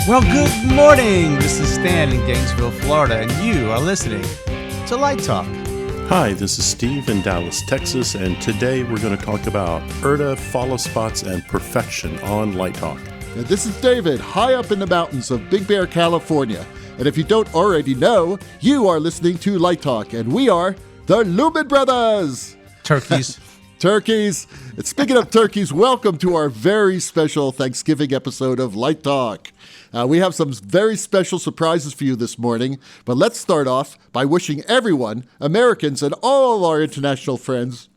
Well, good morning. This is Stan in Gainesville, Florida, and you are listening to Light Talk. Hi, this is Steve in Dallas, Texas, and today we're going to talk about URTA, follow spots, and perfection on Light Talk. And this is David, high up in the mountains of Big Bear, California. And if you don't already know, you are listening to Light Talk, and we are the Lumen Brothers. Turkeys. Turkeys. And speaking of turkeys, welcome to our very special Thanksgiving episode of Light Talk. We have some very special surprises for you this morning, but let's start off by wishing everyone, Americans and all our international friends,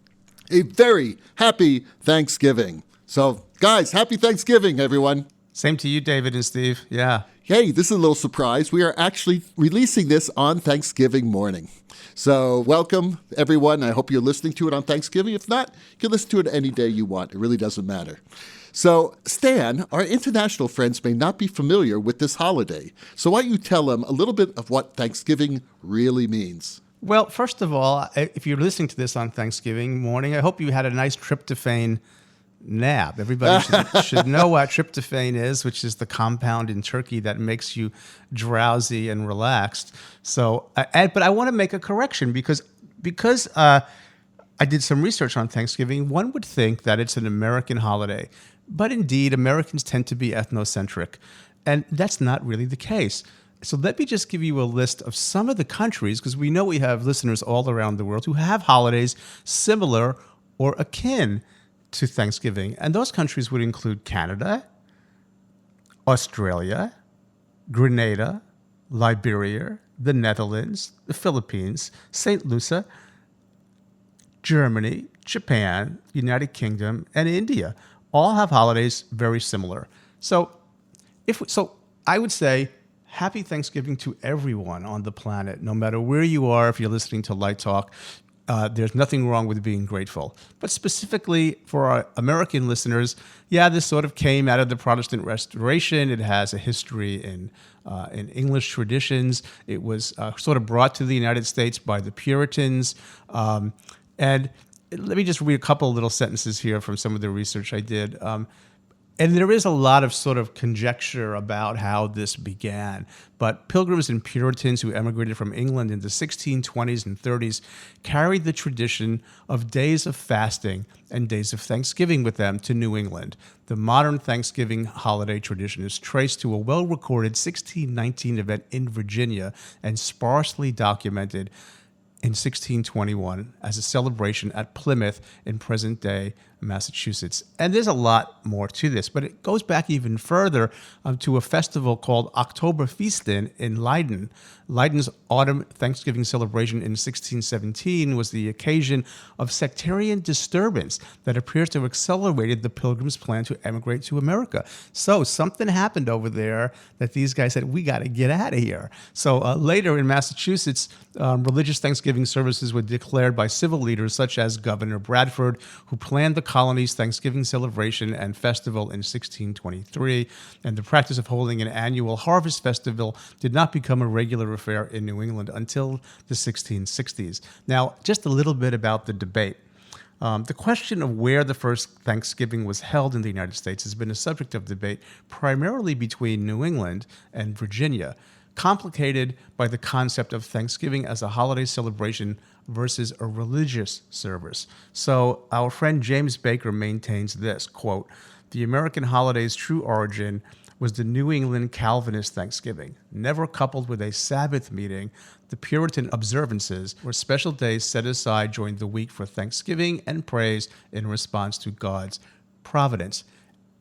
a very happy Thanksgiving. So, guys, happy Thanksgiving, everyone. Same to you, David and Steve. Yeah. Hey, this is a little surprise. We are actually releasing this on Thanksgiving morning. So welcome, everyone. I hope you're listening to it on Thanksgiving. If not, you can listen to it any day you want. It really doesn't matter. So, Stan, our international friends may not be familiar with this holiday. So why don't you tell them a little bit of what Thanksgiving really means? Well, first of all, if you're listening to this on Thanksgiving morning, I hope you had a nice tryptophan nap. Everybody should know what tryptophan is, which is the compound in turkey that makes you drowsy and relaxed. So, but I want to make a correction because I did some research on Thanksgiving. One would think that it's an American holiday, but indeed, Americans tend to be ethnocentric, and that's not really the case. So let me just give you a list of some of the countries, because we know we have listeners all around the world who have holidays similar or akin to Thanksgiving. And those countries would include Canada, Australia, Grenada, Liberia, the Netherlands, the Philippines, St. Lucia, Germany, Japan, United Kingdom, and India. All have holidays very similar. So I would say happy Thanksgiving to everyone on the planet, no matter where you are. If you're listening to Light Talk, there's nothing wrong with being grateful. But specifically for our American listeners, this sort of came out of the Protestant Restoration. It has a history in English traditions. It was sort of brought to the United States by the Puritans. And let me just read a couple of little sentences here from some of the research I did. And there is a lot of sort of conjecture about how this began. But Pilgrims and Puritans who emigrated from England in the 1620s and 30s carried the tradition of days of fasting and days of Thanksgiving with them to New England. The modern Thanksgiving holiday tradition is traced to a well-recorded 1619 event in Virginia and sparsely documented in 1621 as a celebration at Plymouth in present-day Massachusetts. And there's a lot more to this, but it goes back even further to a festival called Oktoberfeesten in Leiden. Leiden's autumn Thanksgiving celebration in 1617 was the occasion of sectarian disturbance that appears to have accelerated the Pilgrims' plan to emigrate to America. So something happened over there that these guys said, we got to get out of here. So later in Massachusetts, religious Thanksgiving services were declared by civil leaders such as Governor Bradford, who planned the colony's Thanksgiving celebration and festival in 1623, and the practice of holding an annual harvest festival did not become a regular affair in New England until the 1660s. Now, just a little bit about the debate. The question of where the first Thanksgiving was held in the United States has been a subject of debate primarily between New England and Virginia, complicated by the concept of Thanksgiving as a holiday celebration versus a religious service. So our friend James Baker maintains this, quote, "The American holiday's true origin was the New England Calvinist Thanksgiving. Never coupled with a Sabbath meeting, the Puritan observances were special days set aside during the week for thanksgiving and praise in response to God's providence."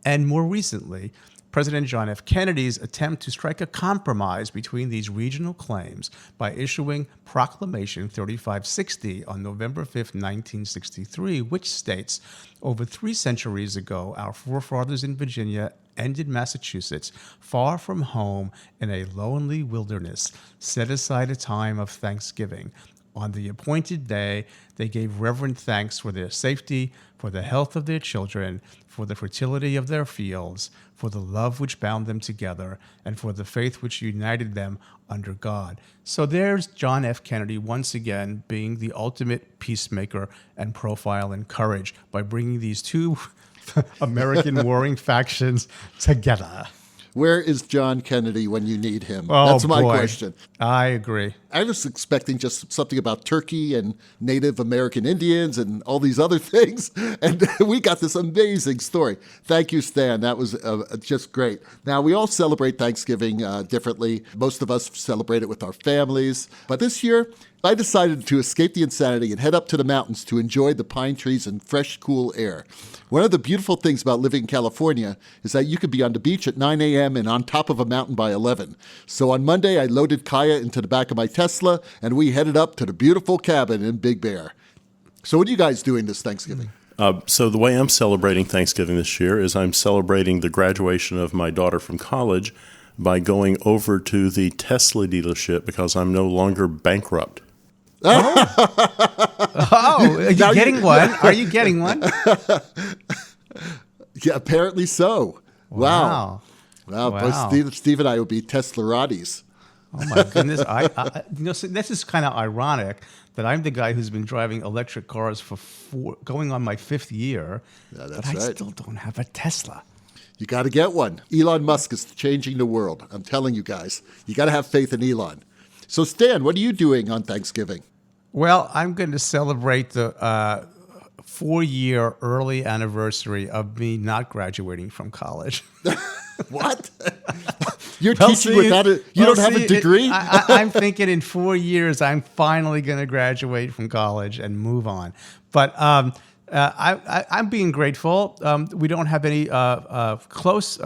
And more recently, President John F. Kennedy's attempt to strike a compromise between these regional claims by issuing Proclamation 3560 on November 5, 1963, which states, "Over 3 centuries ago, our forefathers in Virginia and in Massachusetts, far from home in a lonely wilderness, set aside a time of thanksgiving. On the appointed day, they gave reverent thanks for their safety, for the health of their children, for the fertility of their fields, for the love which bound them together, and for the faith which united them under God." So there's John F. Kennedy once again being the ultimate peacemaker and profile in courage by bringing these two American warring factions together. Where is John Kennedy when you need him? Oh, That's my boy. question. I agree. I was expecting just something about Turkey and Native American Indians and all these other things. And we got this amazing story. Thank you, Stan. That was just great. Now, we all celebrate Thanksgiving differently. Most of us celebrate it with our families. But this year, I decided to escape the insanity and head up to the mountains to enjoy the pine trees and fresh, cool air. One of the beautiful things about living in California is that you could be on the beach at 9 a.m. and on top of a mountain by 11. So on Monday, I loaded Kaya into the back of my Tesla, and we headed up to the beautiful cabin in Big Bear. So what are you guys doing this Thanksgiving? So the way I'm celebrating Thanksgiving this year is I'm celebrating the graduation of my daughter from college by going over to the Tesla dealership because I'm no longer bankrupt. Oh, are you getting one? Are you getting one? Yeah, apparently so. Wow. Wow. Boy, Steve and I would be Teslaratis. Oh my goodness! So this is kind of ironic that I'm the guy who's been driving electric cars for going on my 5th year, Yeah, that's but I right. still don't have a Tesla. You got to get one. Elon Musk is changing the world. I'm telling you guys, you got to have faith in Elon. So Stan, what are you doing on Thanksgiving? Well, I'm going to celebrate the 4-year early anniversary of me not graduating from college. What? You're teaching without a, you don't have a degree? I'm thinking in 4 years, I'm finally going to graduate from college and move on. But I'm being grateful. We don't have any close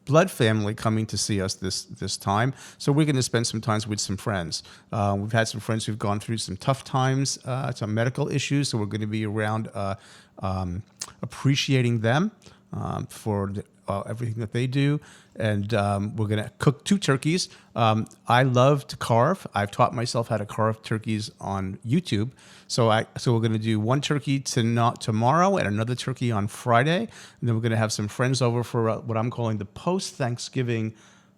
blood family coming to see us this time, so we're going to spend some time with some friends. We've had some friends who've gone through some tough times, some medical issues, so we're going to be around appreciating them for everything that they do. And we're going to cook 2 turkeys. I love to carve. I've taught myself how to carve turkeys on YouTube. So we're going to do 1 turkey tomorrow and another turkey on Friday. And then we're going to have some friends over for what I'm calling the post-Thanksgiving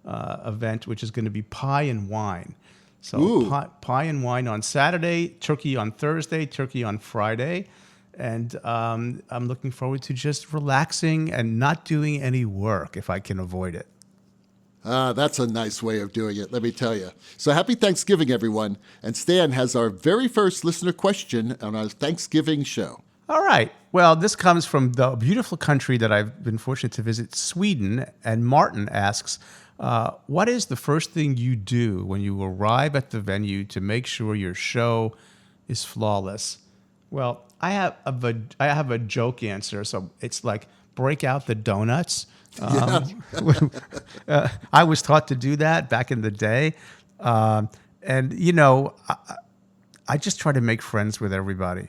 event, which is going to be pie and wine. So pie and wine on Saturday, turkey on Thursday, turkey on Friday. And I'm looking forward to just relaxing and not doing any work if I can avoid it. That's a nice way of doing it, let me tell you. So happy Thanksgiving, everyone. And Stan has our very first listener question on our Thanksgiving show. All right. Well, this comes from the beautiful country that I've been fortunate to visit, Sweden. And Martin asks, what is the first thing you do when you arrive at the venue to make sure your show is flawless? Well, I have a joke answer. So it's like, break out the donuts. I was taught to do that back in the day. And, you know, I just try to make friends with everybody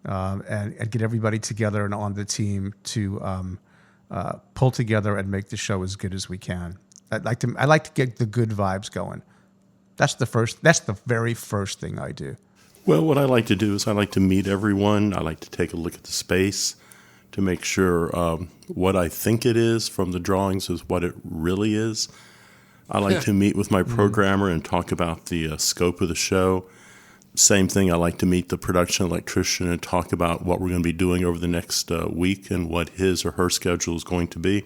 and get everybody together and on the team to pull together and make the show as good as we can. I like to get the good vibes going. That's the very first thing I do. Well, what I like to do is I like to meet everyone. I like to take a look at the space to make sure what I think it is from the drawings is what it really is. I like to meet with my programmer and talk about the scope of the show. Same thing, I like to meet the production electrician and talk about what we're going to be doing over the next week and what his or her schedule is going to be.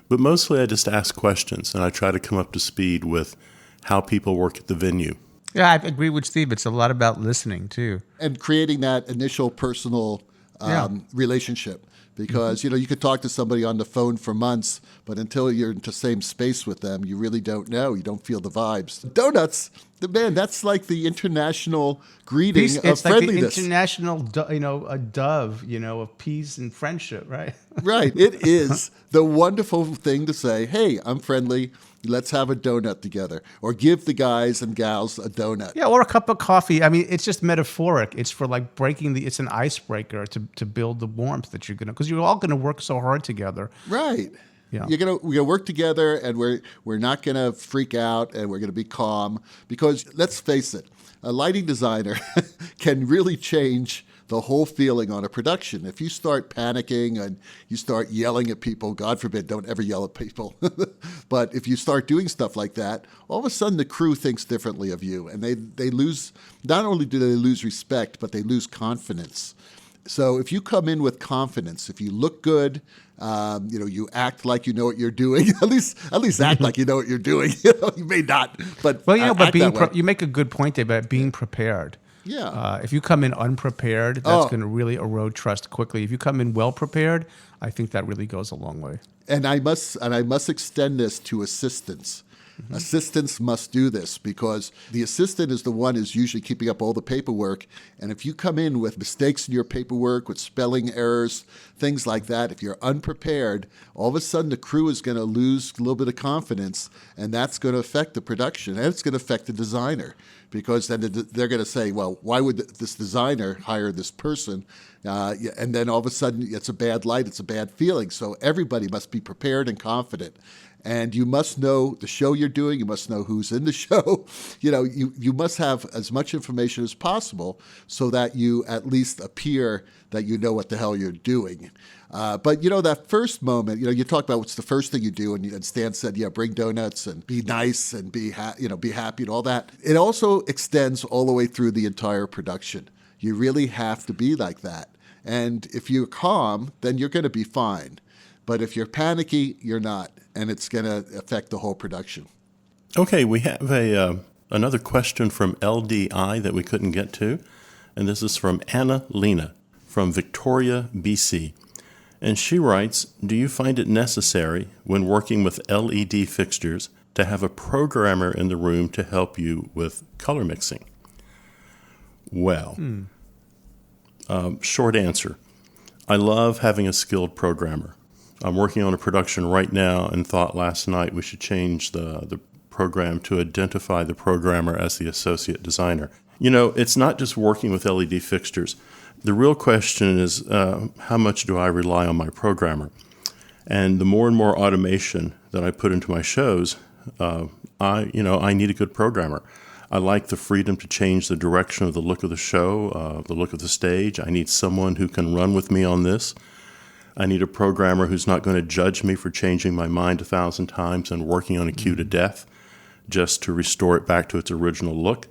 But mostly I just ask questions and I try to come up to speed with how people work at the venue. Yeah, I agree with Steve. It's a lot about listening, too. And creating that initial personal relationship. Because, you know, you could talk to somebody on the phone for months, but until you're in the same space with them, you really don't know. You don't feel the vibes. Donuts, man, that's like the international greeting of it's friendliness. Like the international, a dove, of peace and friendship, right? Right. It is the wonderful thing to say, hey, I'm friendly. Let's have a donut together. Or give the guys and gals a donut. Yeah, or a cup of coffee. I mean, it's just metaphoric. It's for like it's an icebreaker to build the warmth that you're going to, because you're all going to work so hard together. Right. Yeah. We're gonna work together, and we're not gonna freak out, and we're gonna be calm. Because let's face it, a lighting designer can really change the whole feeling on a production. If you start panicking and you start yelling at people, God forbid, don't ever yell at people. But if you start doing stuff like that, all of a sudden the crew thinks differently of you, and they lose. Not only do they lose respect, but they lose confidence. So if you come in with confidence, if you look good, You act like you know what you're doing. at least act like you know what you're doing. You may not, but you make a good point there about being prepared. Yeah. If you come in unprepared, that's going to really erode trust quickly. If you come in well prepared, I think that really goes a long way. And I must extend this to assistants. Mm-hmm. Assistants must do this because the assistant is the one who's usually keeping up all the paperwork. And if you come in with mistakes in your paperwork, with spelling errors, things like that, if you're unprepared, all of a sudden the crew is going to lose a little bit of confidence, and that's going to affect the production, and it's going to affect the designer. Because then they're going to say, well, why would this designer hire this person? And then all of a sudden it's a bad light, it's a bad feeling. So everybody must be prepared and confident. And you must know the show you're doing. You must know who's in the show. You must have as much information as possible so that you at least appear that you know what the hell you're doing. But that first moment, you talk about what's the first thing you do, and Stan said, bring donuts and be nice and be happy and all that. It also extends all the way through the entire production. You really have to be like that. And if you're calm, then you're going to be fine. But if you're panicky, you're not, and it's going to affect the whole production. Okay, we have another question from LDI that we couldn't get to, and this is from Anna Lena from Victoria, BC. And she writes, do you find it necessary when working with LED fixtures to have a programmer in the room to help you with color mixing? Well, short answer. I love having a skilled programmer. I'm working on a production right now and thought last night we should change the program to identify the programmer as the associate designer. It's not just working with LED fixtures. The real question is, how much do I rely on my programmer? And the more and more automation that I put into my shows, I need a good programmer. I like the freedom to change the direction of the look of the show, the look of the stage. I need someone who can run with me on this. I need a programmer who's not going to judge me for changing my mind 1,000 times and working on a cue to death just to restore it back to its original look.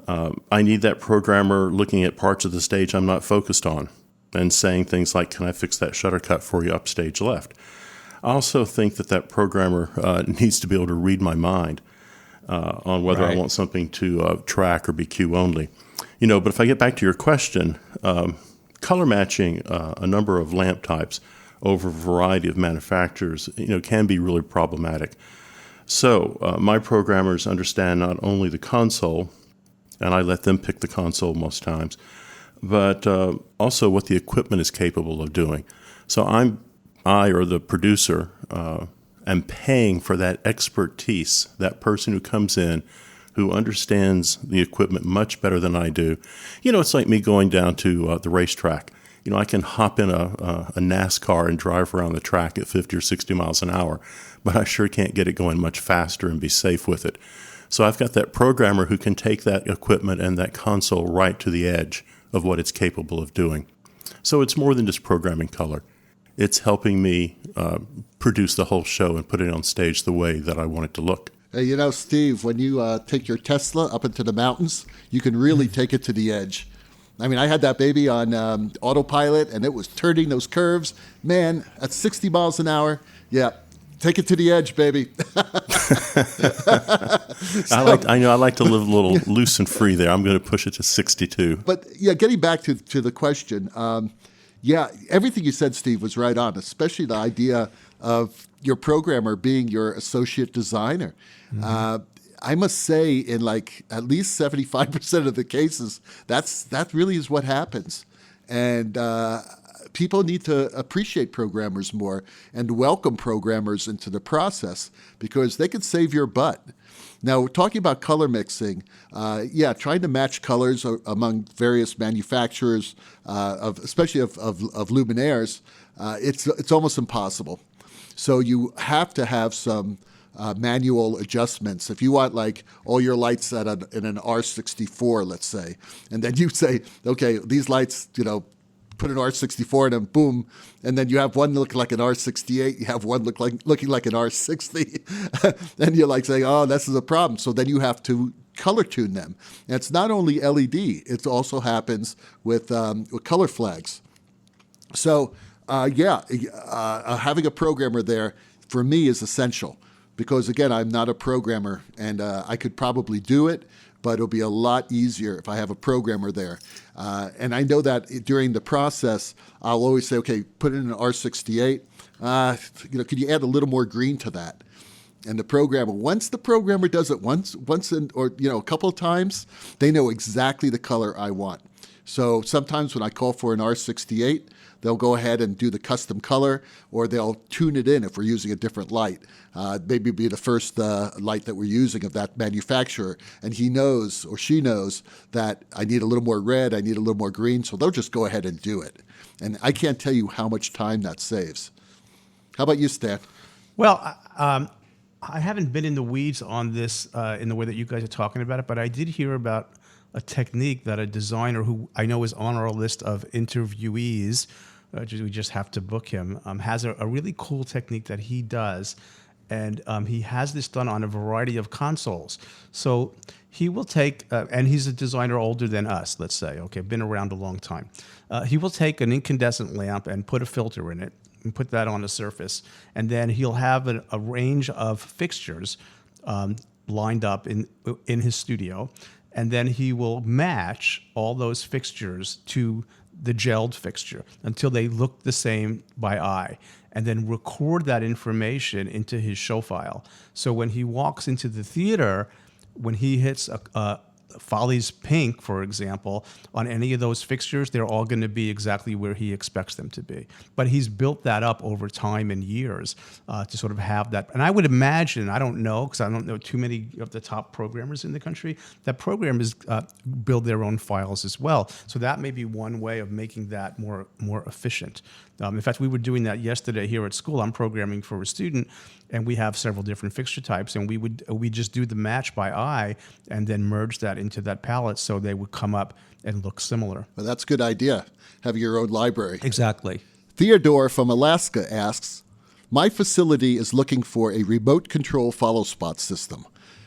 I need that programmer looking at parts of the stage I'm not focused on and saying things like, can I fix that shutter cut for you upstage left? I also think that programmer needs to be able to read my mind on whether I want something to track or be cue only. But if I get back to your question, color matching a number of lamp types over a variety of manufacturers, can be really problematic. So my programmers understand not only the console, and I let them pick the console most times, but also what the equipment is capable of doing. So I or the producer am paying for that expertise, that person who comes in, who understands the equipment much better than I do. It's like me going down to the racetrack. I can hop in a NASCAR and drive around the track at 50 or 60 miles an hour, but I sure can't get it going much faster and be safe with it. So I've got that programmer who can take that equipment and that console right to the edge of what it's capable of doing. So it's more than just programming color. It's helping me produce the whole show and put it on stage the way that I want it to look. Hey, Steve, when you take your Tesla up into the mountains, you can really take it to the edge. I mean, I had that baby on autopilot, and it was turning those curves. Man, at 60 miles an hour, yeah, take it to the edge, baby. I like to live a little loose and free there. I'm going to push it to 62. But, getting back to the question, everything you said, Steve, was right on, especially the idea of your programmer being your associate designer. Mm-hmm. I must say, in at least 75% of the cases, that really is what happens. And people need to appreciate programmers more and welcome programmers into the process because they can save your butt. Now, we're talking about color mixing. Trying to match colors among various manufacturers, especially of luminaires, it's almost impossible. So you have to have some manual adjustments. If you want all your lights in an R64, let's say, and then you say, okay, these lights, put an R64 in them, boom, and then you have one look like an R68, you have one looking like an R60, then you're saying, oh, this is a problem. So then you have to color tune them. And it's not only LED, it also happens with color flags. So Having a programmer there for me is essential because, again, I'm not a programmer and I could probably do it, but it'll be a lot easier if I have a programmer there. And I know that during the process, I'll always say, okay, put in an R68. Could you add a little more green to that? And the programmer, once the programmer does it a couple of times, they know exactly the color I want. So sometimes when I call for an R68, they'll go ahead and do the custom color, or they'll tune it in if we're using a different light. Maybe be the first light that we're using of that manufacturer, and he knows or she knows that I need a little more red, I need a little more green, so they'll just go ahead and do it. And I can't tell you how much time that saves. How about you, Stan? Well, I haven't been in the weeds on this in the way that you guys are talking about it, but I did hear about a technique that a designer who I know is on our list of interviewees, we just have to book him, has a really cool technique that he does. And he has this done on a variety of consoles. So he will take, and he's a designer older than us, let's say, okay, been around a long time. He will take an incandescent lamp and put a filter in it and put that on a surface. And then he'll have a range of fixtures lined up in his studio. And then he will match all those fixtures to the gelled fixture until they look the same by eye, and then record that information into his show file. So when he walks into the theater, when he hits a Follies Pink, for example, on any of those fixtures, they're all going to be exactly where he expects them to be. But he's built that up over time and years to sort of have that. And I would imagine, I don't know, because I don't know too many of the top programmers in the country, that programmers build their own files as well. So that may be one way of making that more efficient. In fact, we were doing that yesterday here at school. I'm programming for a student, and we have several different fixture types, and we just do the match by eye and then merge that into that palette so they would come up and look similar. Well, that's a good idea, having your own library. Exactly. Theodore from Alaska asks, my facility is looking for a remote control follow spot system.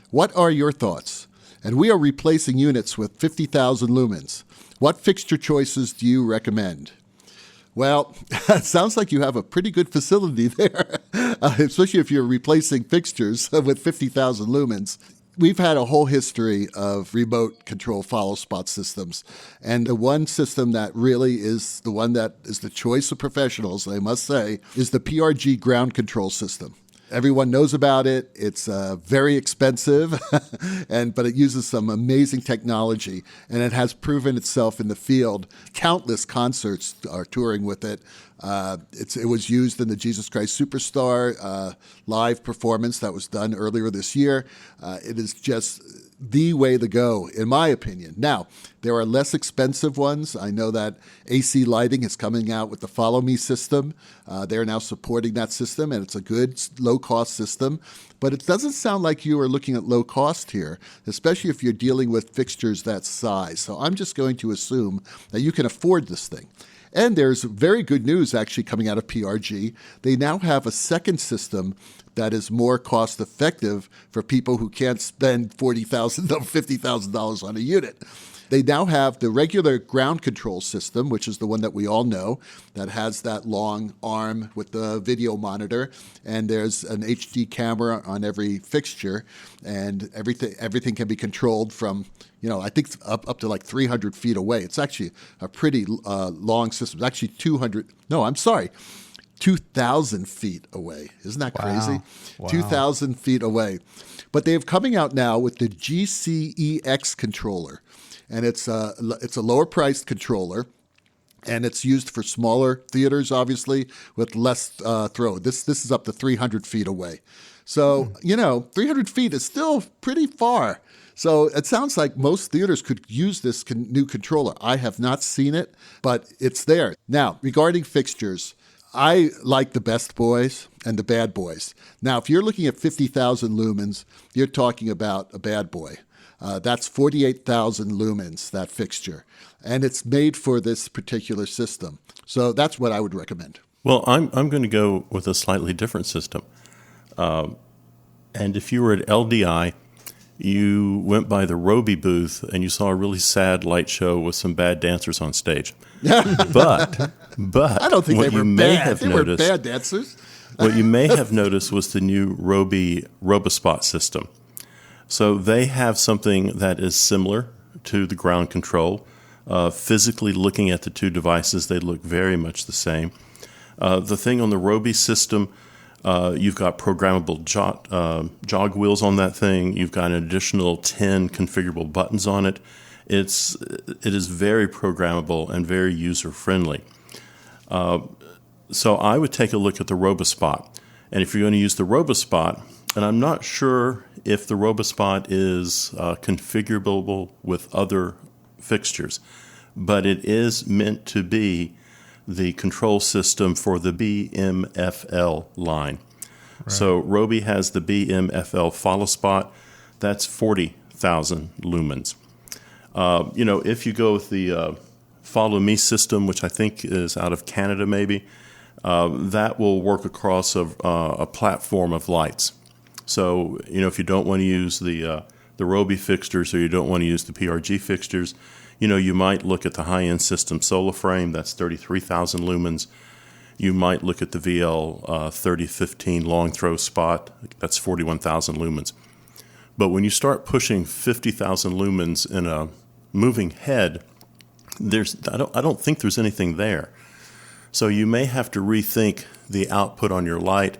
What are your thoughts? And we are replacing units with 50,000 lumens. What fixture choices do you recommend? Well, it sounds like you have a pretty good facility there, especially if you're replacing fixtures with 50,000 lumens. We've had a whole history of remote control follow spot systems. And the one system that really is the one that is the choice of professionals, I must say, is the PRG ground control system. Everyone knows about it. It's very expensive, but it uses some amazing technology, and it has proven itself in the field. Countless concerts are touring with it. It was used in the Jesus Christ Superstar live performance that was done earlier this year. It is just the way to go, in my opinion. Now, there are less expensive ones. I know that AC Lighting is coming out with the Follow Me system. They're now supporting that system, and it's a good, low-cost system. But it doesn't sound like you are looking at low cost here, especially if you're dealing with fixtures that size. So I'm just going to assume that you can afford this thing. And there's very good news actually coming out of PRG. They now have a second system that is more cost effective for people who can't spend $40,000 or $50,000 on a unit. They now have the regular ground control system, which is the one that we all know, that has that long arm with the video monitor, and there's an HD camera on every fixture, and everything can be controlled from, I think up to like 300 feet away. It's actually a pretty long system. It's actually 2,000 feet away. Isn't that crazy? Wow. 2,000 feet away. But they're coming out now with the GCEX controller. And it's a lower priced controller, and it's used for smaller theaters, obviously, with less throw. This is up to 300 feet away. So, 300 feet is still pretty far. So it sounds like most theaters could use this new controller. I have not seen it, but it's there. Now, regarding fixtures, I like the best boys and the bad boys. Now, if you're looking at 50,000 lumens, you're talking about a bad boy. That's 48,000 lumens, that fixture. And it's made for this particular system. So that's what I would recommend. Well, I'm going to go with a slightly different system. And if you were at LDI you went by the Roby booth and you saw a really sad light show with some bad dancers on stage. but I don't think what they were you may bad. have They were noticed, bad dancers. what you may have noticed was the new Roby RoboSpot system. So they have something that is similar to the ground control. Physically looking at the two devices, they look very much the same. The thing on the Roby system, you've got programmable jog wheels on that thing. You've got an additional 10 configurable buttons on it. It is very programmable and very user-friendly. So I would take a look at the RoboSpot. And if you're going to use the RoboSpot, and I'm not sure if the RoboSpot is configurable with other fixtures, but it is meant to be the control system for the BMFL line. Right. So Roby has the BMFL follow spot. That's 40,000 lumens. If you go with the Follow Me system, which I think is out of Canada maybe, that will work across a platform of lights. So, if you don't want to use the Roby fixtures or you don't want to use the PRG fixtures, you might look at the high-end system Solar Frame, that's 33,000 lumens. You might look at the VL 3015 long throw spot, that's 41,000 lumens. But when you start pushing 50,000 lumens in a moving head, I don't think there's anything there. So you may have to rethink the output on your light.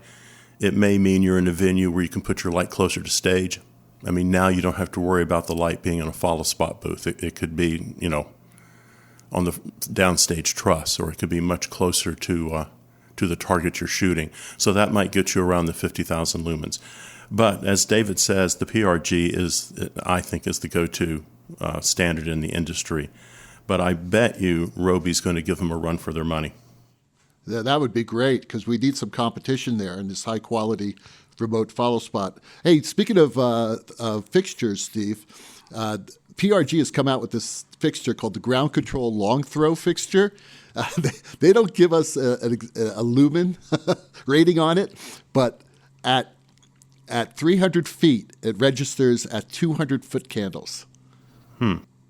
It may mean you're in a venue where you can put your light closer to stage. I mean, now you don't have to worry about the light being in a follow spot booth. It could be, on the downstage truss, or it could be much closer to the target you're shooting. So that might get you around the 50,000 lumens. But as David says, the PRG I think, is the go-to standard in the industry. But I bet you Roby's going to give them a run for their money. Yeah, that would be great because we need some competition there in this high-quality remote follow spot. Hey, speaking of fixtures, Steve, PRG has come out with this fixture called the Ground Control Long Throw fixture. They don't give us a lumen rating on it, but at 300 feet, it registers at 200 foot candles.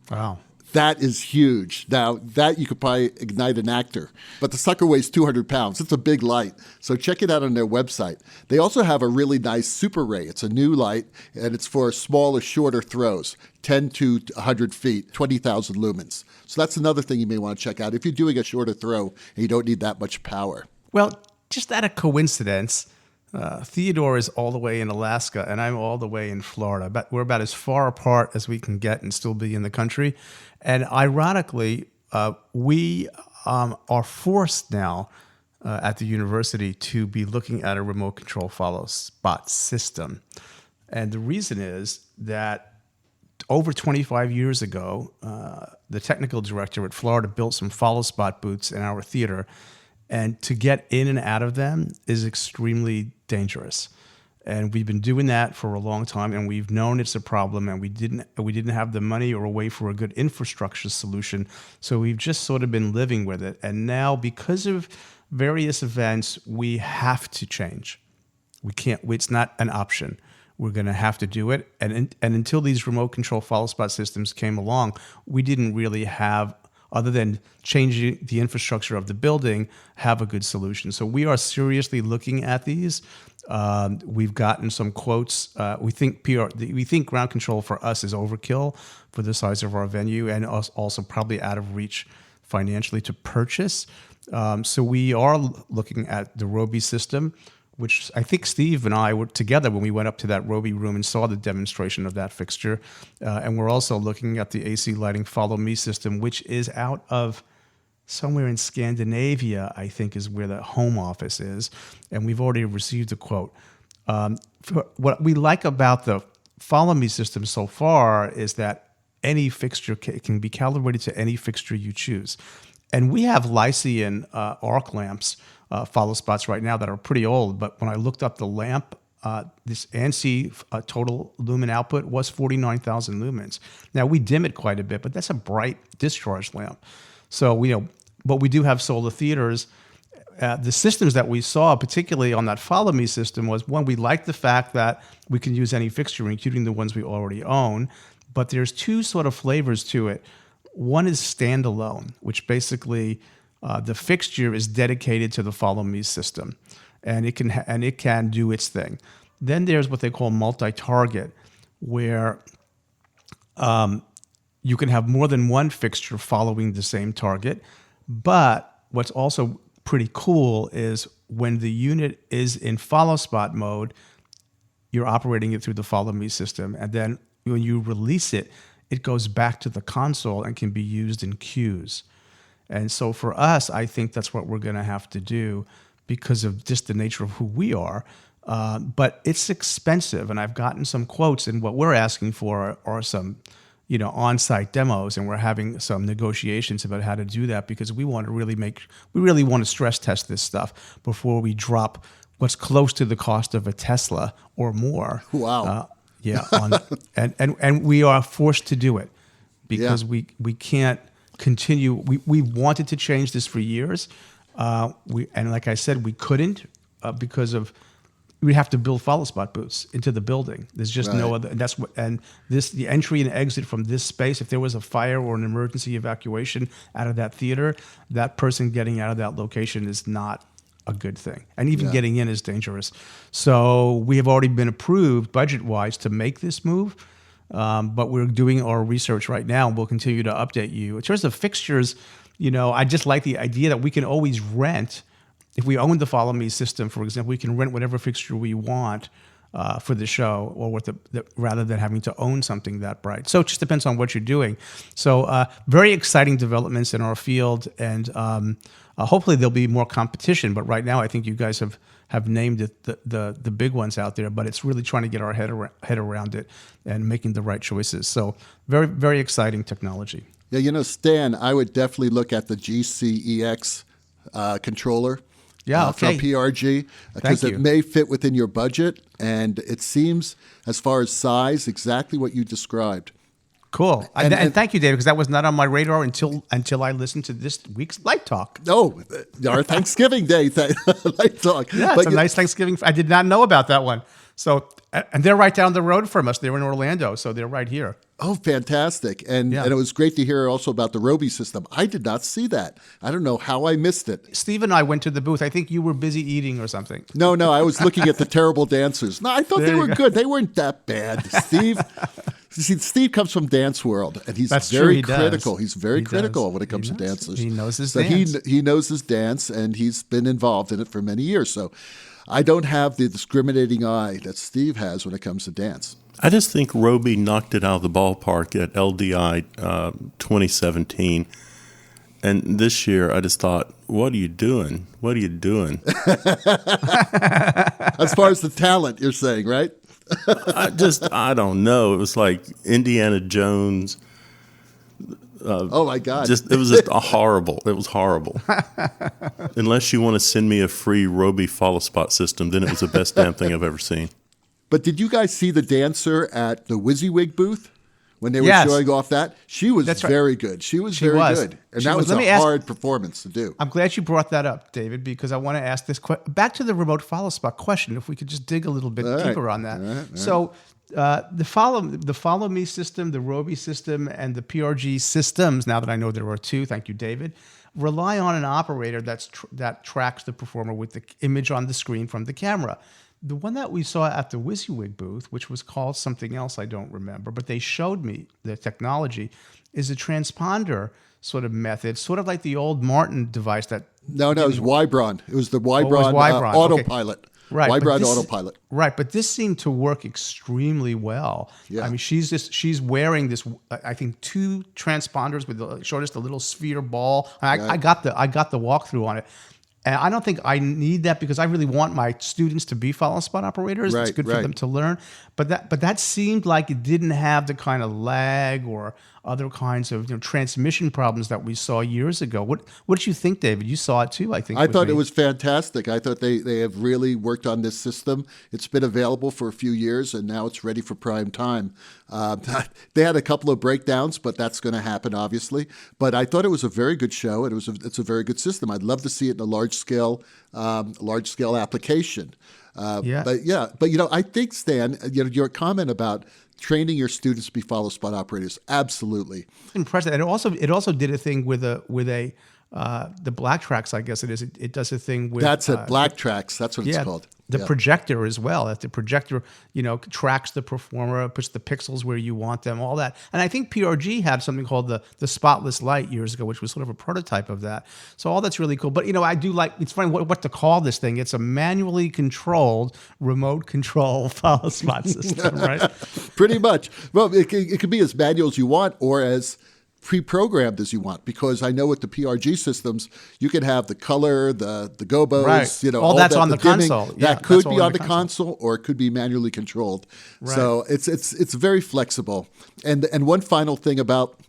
Wow. That is huge. Now, that you could probably ignite an actor. But the sucker weighs 200 pounds. It's a big light. So check it out on their website. They also have a really nice Super Ray. It's a new light, and it's for smaller, shorter throws, 10 to 100 feet, 20,000 lumens. So that's another thing you may want to check out if you're doing a shorter throw and you don't need that much power. Well, just out of coincidence, Theodore is all the way in Alaska, and I'm all the way in Florida. But we're about as far apart as we can get and still be in the country. And ironically, we are forced now at the university to be looking at a remote control follow spot system. And the reason is that over 25 years ago, the technical director at Florida built some follow spot booths in our theater. And to get in and out of them is extremely dangerous. And we've been doing that for a long time, and we've known it's a problem, and we didn't have the money or a way for a good infrastructure solution. So we've just sort of been living with it. And now, because of various events, we have to change. We can't. It's not an option. We're going to have to do it. And until these remote control follow spot systems came along, we didn't really have, other than changing the infrastructure of the building, have a good solution. So we are seriously looking at these. We've gotten some quotes. We think ground control for us is overkill for the size of our venue, and also probably out of reach financially to purchase. So we are looking at the Roby system, which I think Steve and I were together when we went up to that Roby room and saw the demonstration of that fixture. And we're also looking at the AC Lighting Follow Me system, which is out of somewhere in Scandinavia, I think, is where the home office is. And we've already received a quote. What we like about the Follow Me system so far is that any fixture can be calibrated to any fixture you choose. And we have Lycian arc lamps, follow spots right now that are pretty old. But when I looked up the lamp, this ANSI total lumen output was 49,000 lumens. Now, we dim it quite a bit, but that's a bright discharge lamp. So, but we do have solar theaters, the systems that we saw, particularly on that Follow Me system, was one, we liked the fact that we can use any fixture, including the ones we already own. But there's two sort of flavors to it. One is standalone, which basically the fixture is dedicated to the Follow Me system, and it can do its thing. Then there's what they call multi-target, where you can have more than one fixture following the same target. But what's also pretty cool is when the unit is in follow spot mode, you're operating it through the Follow Me system. And then when you release it, it goes back to the console and can be used in queues. And so for us, I think that's what we're going to have to do because of just the nature of who we are. But it's expensive, and I've gotten some quotes, and what we're asking for are some, on-site demos, and we're having some negotiations about how to do that because we want to stress test this stuff before we drop what's close to the cost of a Tesla or more. Wow. And we are forced to do it because we can't continue. We wanted to change this for years. And like I said, we couldn't because of we have to build follow spot booths into the building. There's just no other, and the entry and exit from this space. If there was a fire or an emergency evacuation out of that theater, that person getting out of that location is not a good thing, and even getting in is dangerous. So we have already been approved budget-wise to make this move, but we're doing our research right now, and we'll continue to update you. In terms of fixtures, I just like the idea that we can always rent. If we own the Follow Me system, for example, we can rent whatever fixture we want for the show, or rather than having to own something that bright. So it just depends on what you're doing. So very exciting developments in our field, and hopefully there'll be more competition. But right now, I think you guys have named it the big ones out there. But it's really trying to get our head around it and making the right choices. So very, very exciting technology. Yeah, Stan, I would definitely look at the GCEX controller. From PRG, because it may fit within your budget, and it seems, as far as size, exactly what you described. Cool. And thank you, David, because that was not on my radar until I listened to this week's Light Talk. Oh, our Thanksgiving Day Light Talk. Yeah, it's a nice Thanksgiving. I did not know about that one. So, and they're right down the road from us. They're in Orlando, so they're right here. Oh, fantastic. And it was great to hear also about the Roby system. I did not see that. I don't know how I missed it. Steve and I went to the booth. I think you were busy eating or something. No, I was looking at the terrible dancers. No, I thought they were good. They weren't that bad. Steve comes from Dance World, and he's very critical. He's very critical when it comes to dancers. He knows his dance. He knows his dance, and he's been involved in it for many years. So I don't have the discriminating eye that Steve has when it comes to dance. I just think Roby knocked it out of the ballpark at LDI 2017. And this year, I just thought, what are you doing? What are you doing? As far as the talent, you're saying, right? I don't know. It was like Indiana Jones. Oh, my God. It was just horrible. It was horrible. Unless you want to send me a free Roby follow spot system, then it was the best damn thing I've ever seen. But did you guys see the dancer at the WYSIWYG booth when they were showing off that? She was very good. She was very good. And that was a hard performance to do. I'm glad you brought that up, David, because I want to ask this back to the remote follow spot question, if we could just dig a little bit deeper on that. All right. So the Follow Me system, the Roby system, and the PRG systems, now that I know there are two, thank you, David, rely on an operator that tracks the performer with the image on the screen from the camera. The one that we saw at the WYSIWYG booth, which was called something else I don't remember, but they showed me the technology, is a transponder sort of method, sort of like the old Martin device that... No, it was Wybron. It was the Wybron autopilot. Okay. Right, Wybron autopilot. Right, but this seemed to work extremely well. Yeah. I mean, she's wearing this, I think, two transponders showed us the little sphere ball. I got the walkthrough on it. And I don't think I need that because I really want my students to be follow spot operators. It's good for them to learn. But that seemed like it didn't have the kind of lag or other kinds of transmission problems that we saw years ago. What did you think, David? You saw it too, I think. I thought it was fantastic. I thought they have really worked on this system. It's been available for a few years, and now it's ready for prime time. They had a couple of breakdowns, but that's going to happen, obviously. But I thought it was a very good show, and it's a very good system. I'd love to see it in a large large scale application. Yeah. But I think, Stan, your comment about training your students to be follow spot operators, absolutely Impressive. And it also did a thing with the BlackTrax, I guess it is. It does a thing with BlackTrax. That's what it's called. The projector as well. That the projector, tracks the performer, puts the pixels where you want them, all that. And I think PRG had something called the spotless light years ago, which was sort of a prototype of that. So all that's really cool. But I do like, it's funny what to call this thing. It's a manually controlled, remote control follow spot system, right? Pretty much. Well, it could be as manual as you want or as pre-programmed as you want, because I know with the PRG systems, you can have the color, the gobos, right. All that's that, on the dimming, console. that could be on the console, or it could be manually controlled. Right. So it's very flexible. And one final thing about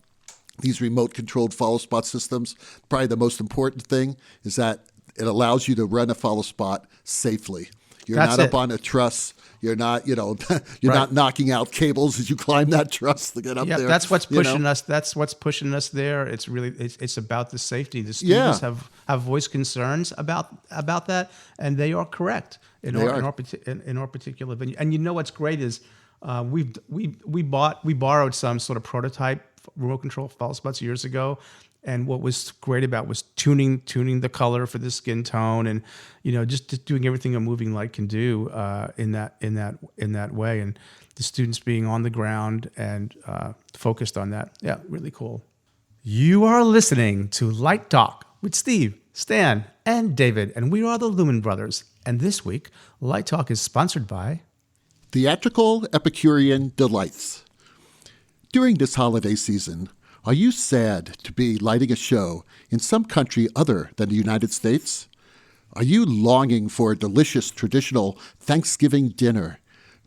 these remote controlled follow spot systems, probably the most important thing is that it allows you to run a follow spot safely. You're That's not it. up on a truss. You're not, you're Right. not knocking out cables as you climb that truss to get up there. That's what's pushing us. That's what's pushing us there. It's really it's about the safety. The students have voiced concerns about that, and they are correct in our particular venue. And what's great is we borrowed some sort of prototype remote control follow spots years ago. And what was great about was tuning the color for the skin tone, and just doing everything a moving light can do in that way. And the students being on the ground and focused on that, really cool. You are listening to Light Talk with Steve, Stan, and David, and we are the Lumen Brothers. And this week, Light Talk is sponsored by Theatrical Epicurean Delights. During this holiday season, are you sad to be lighting a show in some country other than the United States? Are you longing for a delicious traditional Thanksgiving dinner,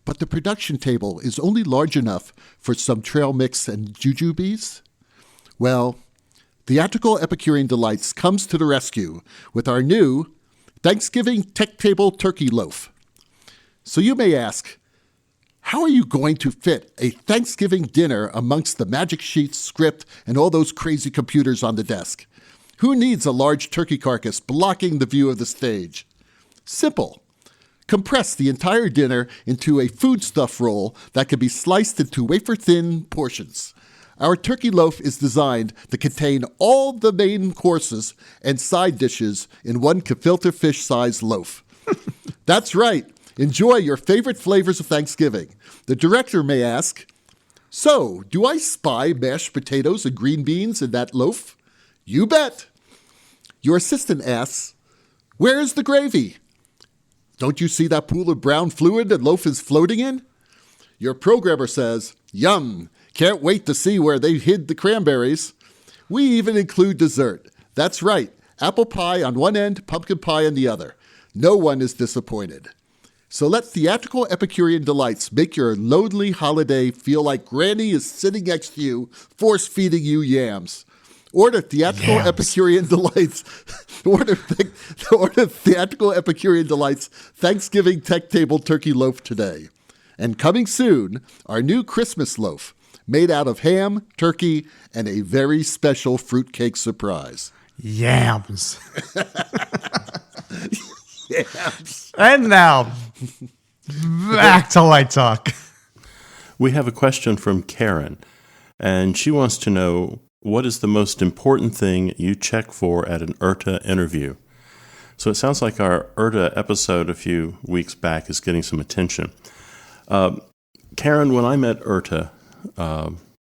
but the production table is only large enough for some trail mix and jujubes? Well, Theatrical Epicurean Delights comes to the rescue with our new Thanksgiving Tech Table Turkey Loaf. So you may ask, how are you going to fit a Thanksgiving dinner amongst the magic sheets, script, and all those crazy computers on the desk? Who needs a large turkey carcass blocking the view of the stage? Simple. Compress the entire dinner into a foodstuff roll that can be sliced into wafer-thin portions. Our turkey loaf is designed to contain all the main courses and side dishes in one gefilte fish-sized loaf. That's right. Enjoy your favorite flavors of Thanksgiving. The director may ask, so, do I spy mashed potatoes and green beans in that loaf? You bet. Your assistant asks, where is the gravy? Don't you see that pool of brown fluid the loaf is floating in? Your programmer says, yum, can't wait to see where they hid the cranberries. We even include dessert. That's right, apple pie on one end, pumpkin pie on the other. No one is disappointed. So let Theatrical Epicurean Delights make your lonely holiday feel like Granny is sitting next to you, force-feeding you yams. Order Theatrical Epicurean Delights. Order Theatrical Epicurean Delights Thanksgiving Tech Table Turkey Loaf today. And coming soon, our new Christmas loaf, made out of ham, turkey, and a very special fruitcake surprise. Yams. Yams. And now, back to Light Talk. We have a question from Karen, and she wants to know, what is the most important thing you check for at an URTA interview? So it sounds like our URTA episode a few weeks back is getting some attention. Karen, when I met URTA,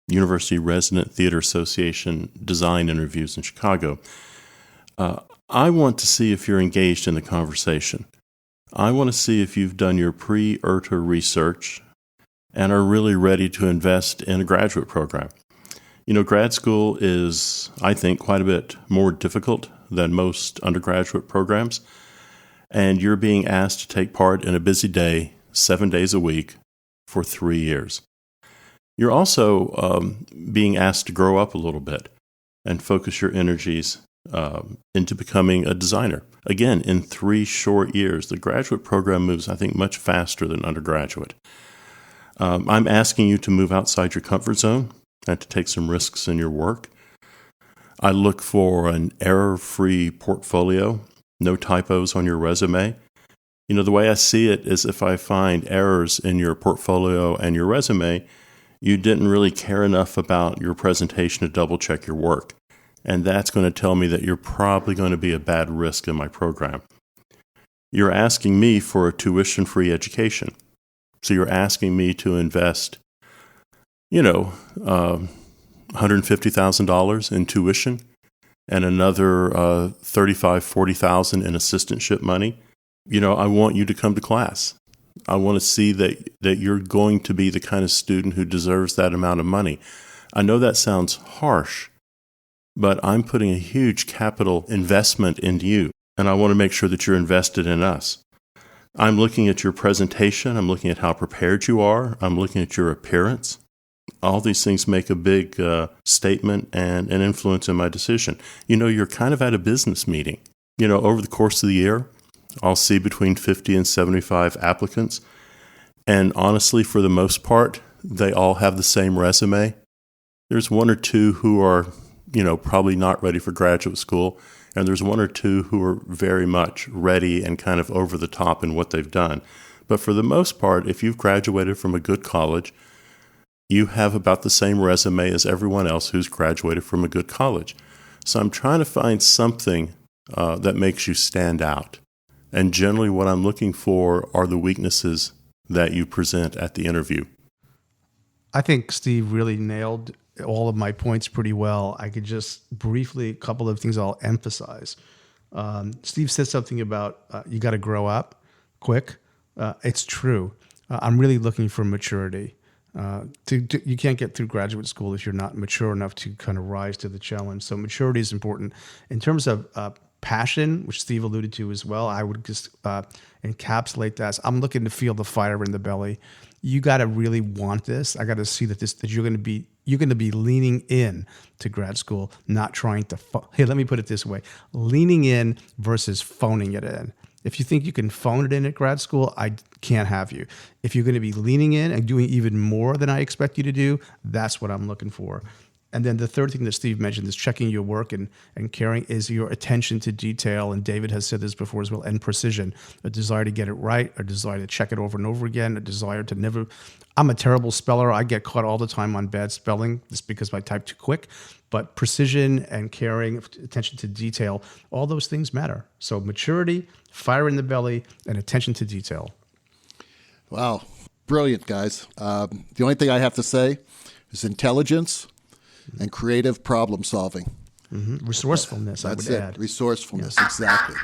University Resident Theater Association design interviews in Chicago, I want to see if you're engaged in the conversation. I want to see if you've done your pre-URTA research and are really ready to invest in a graduate program. You know, grad school is, I think, quite a bit more difficult than most undergraduate programs, and you're being asked to take part in a busy day, 7 days a week, for 3 years. You're also being asked to grow up a little bit and focus your energies into becoming a designer. Again, in 3 short years, the graduate program moves, I think, much faster than undergraduate. I'm asking you to move outside your comfort zone and to take some risks in your work. I look for an error-free portfolio no typos on your resume. The way I see it is if I find errors in your portfolio and your resume, you didn't really care enough about your presentation to double check your work. And that's going to tell me that you're probably going to be a bad risk in my program. You're asking me for a tuition-free education. So you're asking me to invest, $150,000 in tuition and another $35,000-$40,000 in assistantship money. I want you to come to class. I want to see that you're going to be the kind of student who deserves that amount of money. I know that sounds harsh, but I'm putting a huge capital investment into you, and I want to make sure that you're invested in us. I'm looking at your presentation. I'm looking at how prepared you are. I'm looking at your appearance. All these things make a big statement and an influence in my decision. You're kind of at a business meeting. Over the course of the year, I'll see between 50 and 75 applicants. And honestly, for the most part, they all have the same resume. There's one or two who are, probably not ready for graduate school. And there's one or two who are very much ready and kind of over the top in what they've done. But for the most part, if you've graduated from a good college, you have about the same resume as everyone else who's graduated from a good college. So I'm trying to find something that makes you stand out. And generally what I'm looking for are the weaknesses that you present at the interview. I think Steve really nailed all of my points pretty well. I could just briefly, a couple of things I'll emphasize. Steve said something about you got to grow up quick. It's true. I'm really looking for maturity. You can't get through graduate school if you're not mature enough to kind of rise to the challenge. So maturity is important. In terms of passion, which Steve alluded to as well, I would just encapsulate that as I'm looking to feel the fire in the belly. You got to really want this. I got to see that you're going to be leaning in to grad school, not trying to. Hey, let me put it this way: leaning in versus phoning it in. If you think you can phone it in at grad school, I can't have you. If you're going to be leaning in and doing even more than I expect you to do, that's what I'm looking for. And then the third thing that Steve mentioned is checking your work and caring is your attention to detail. And David has said this before as well, and precision, a desire to get it right, a desire to check it over and over again, a desire to never. I'm a terrible speller. I get caught all the time on bad spelling just because I type too quick. But precision and caring, attention to detail, all those things matter. So maturity, fire in the belly, and attention to detail. Wow. Brilliant, guys. The only thing I have to say is intelligence and creative problem solving. Mm-hmm. Resourcefulness, I would add. Resourcefulness, exactly.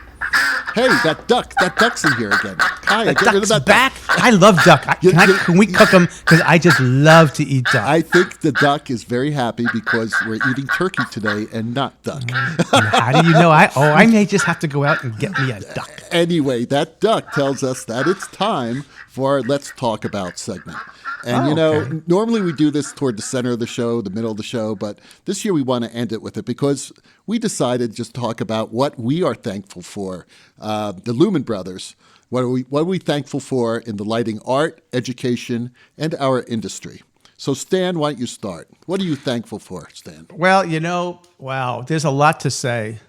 Hey, that duck's in here again. Kai, get rid of that back. I love duck. Can we cook them? Because I just love to eat duck. I think the duck is very happy because we're eating turkey today and not duck. How do you know? I may just have to go out and get me a duck. Anyway, that duck tells us that it's time for our Let's Talk About segment. And, okay. Normally we do this toward the center of the show, the middle of the show, but this year we want to end it with it because we decided just to talk about what we are thankful for. The Lumen Brothers, what are we thankful for in the lighting art, education, and our industry. So, Stan, why don't you start? What are you thankful for, Stan? Well, wow, there's a lot to say.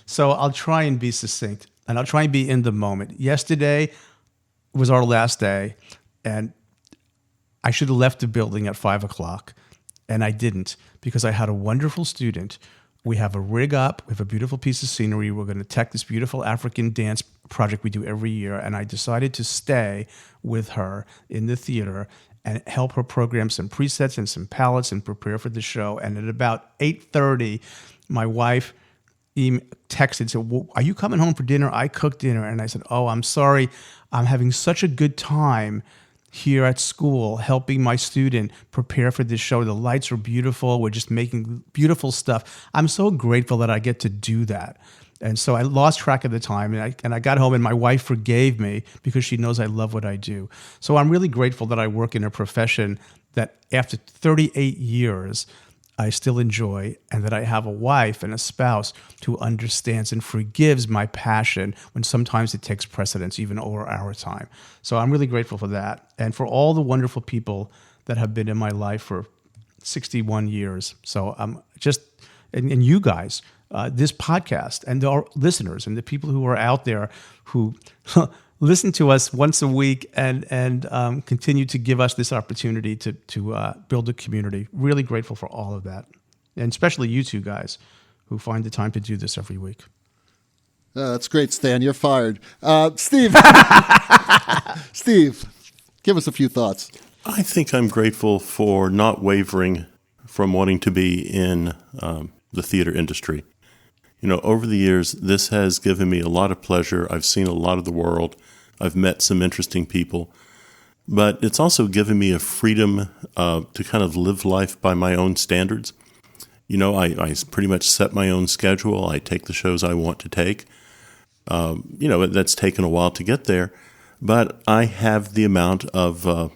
So I'll try and be succinct, and I'll try and be in the moment. Yesterday was our last day, and I should have left the building at 5 o'clock, and I didn't because I had a wonderful student. We have a rig up. We have a beautiful piece of scenery. We're going to tech this beautiful African dance project we do every year, and I decided to stay with her in the theater and help her program some presets and some palettes and prepare for the show. And at about 8:30, my wife texted and said, well, are you coming home for dinner? I cooked dinner. And I said, oh, I'm sorry. I'm having such a good time here at school, helping my student prepare for this show. The lights are beautiful. We're just making beautiful stuff. I'm so grateful that I get to do that. And so I lost track of the time, and I got home, and my wife forgave me because she knows I love what I do. So I'm really grateful that I work in a profession that after 38 years, I still enjoy, and that I have a wife and a spouse who understands and forgives my passion when sometimes it takes precedence even over our time. So I'm really grateful for that, and for all the wonderful people that have been in my life for 61 years. So I'm just, and you guys, this podcast and our listeners and the people who are out there who listen to us once a week and continue to give us this opportunity to build a community. Really grateful for all of that, and especially you two guys who find the time to do this every week. That's great, Stan. You're fired. Steve, Steve, give us a few thoughts. I think I'm grateful for not wavering from wanting to be in the theater industry. Over the years, this has given me a lot of pleasure. I've seen a lot of the world. I've met some interesting people. But it's also given me a freedom to kind of live life by my own standards. I pretty much set my own schedule. I take the shows I want to take. That's taken a while to get there. But I have the amount of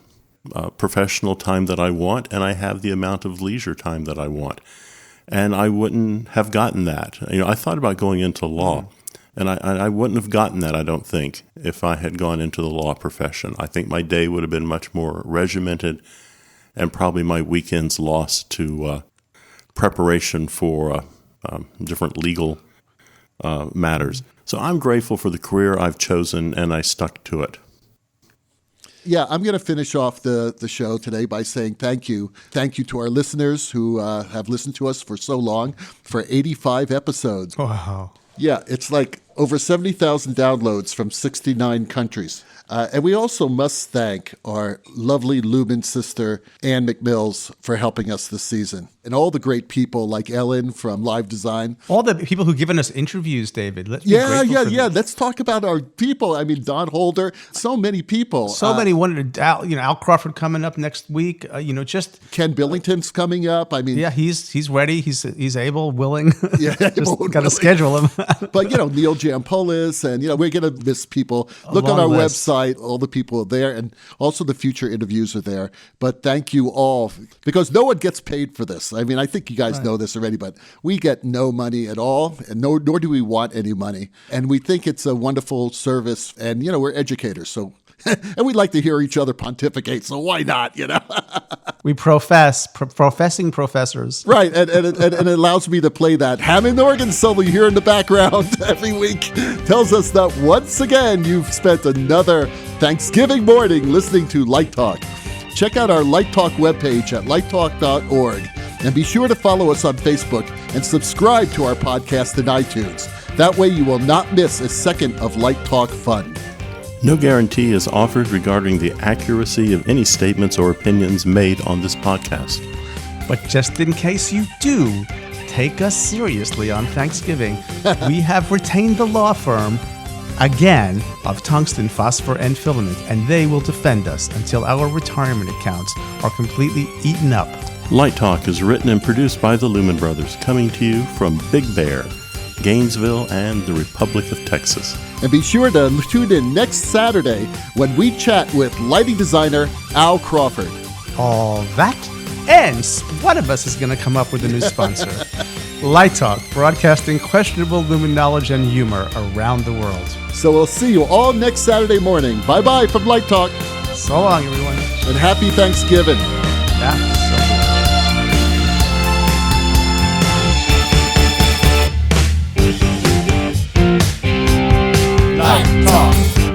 professional time that I want, and I have the amount of leisure time that I want. And I wouldn't have gotten that. I thought about going into law, and I wouldn't have gotten that, I don't think, if I had gone into the law profession. I think my day would have been much more regimented, and probably my weekends lost to preparation for different legal matters. So I'm grateful for the career I've chosen, and I stuck to it. Yeah, I'm going to finish off the show today by saying thank you. Thank you to our listeners who have listened to us for so long, for 85 episodes. Wow. Yeah, it's like over 70,000 downloads from 69 countries. And we also must thank our lovely Lumen sister, Ann McMills, for helping us this season. And all the great people like Ellen from Live Design. All the people who've given us interviews, David. Yeah. Let's talk about our people. I mean, Don Holder, so many people. So many wanted Al Crawford coming up next week. Just Ken Billington's coming up. I mean, yeah, he's ready. He's able, willing. Yeah, just got to schedule him. But Neil Jampolis, and we're going to miss people. Look on our website. All the people are there, and also the future interviews are there. But thank you all, because no one gets paid for this. I mean, I think you guys know this already, but we get no money at all, and nor do we want any money. And we think it's a wonderful service, and we're educators, so and we like to hear each other pontificate, so why not? We professing professors, right? And it allows me to play that Hammond organ solo you hear in the background every week. Tells us that once again you've spent another Thanksgiving morning listening to Light Talk. Check out our Light Talk webpage at lighttalk.org, and be sure to follow us on Facebook and subscribe to our podcast in iTunes. That way you will not miss a second of Light Talk fun. No guarantee is offered regarding the accuracy of any statements or opinions made on this podcast. But just in case you do take us seriously on Thanksgiving, we have retained the law firm, again, of Tungsten, Phosphor, and Filament, and they will defend us until our retirement accounts are completely eaten up. Light Talk is written and produced by the Lumen Brothers, coming to you from Big Bear, Gainesville, and the Republic of Texas. And be sure to tune in next Saturday when we chat with lighting designer Al Crawford. All that, and one of us is going to come up with a new sponsor. Light Talk, broadcasting questionable Lumen knowledge and humor around the world. So we'll see you all next Saturday morning. Bye-bye from Light Talk. So long, everyone. And happy Thanksgiving. Light Talk.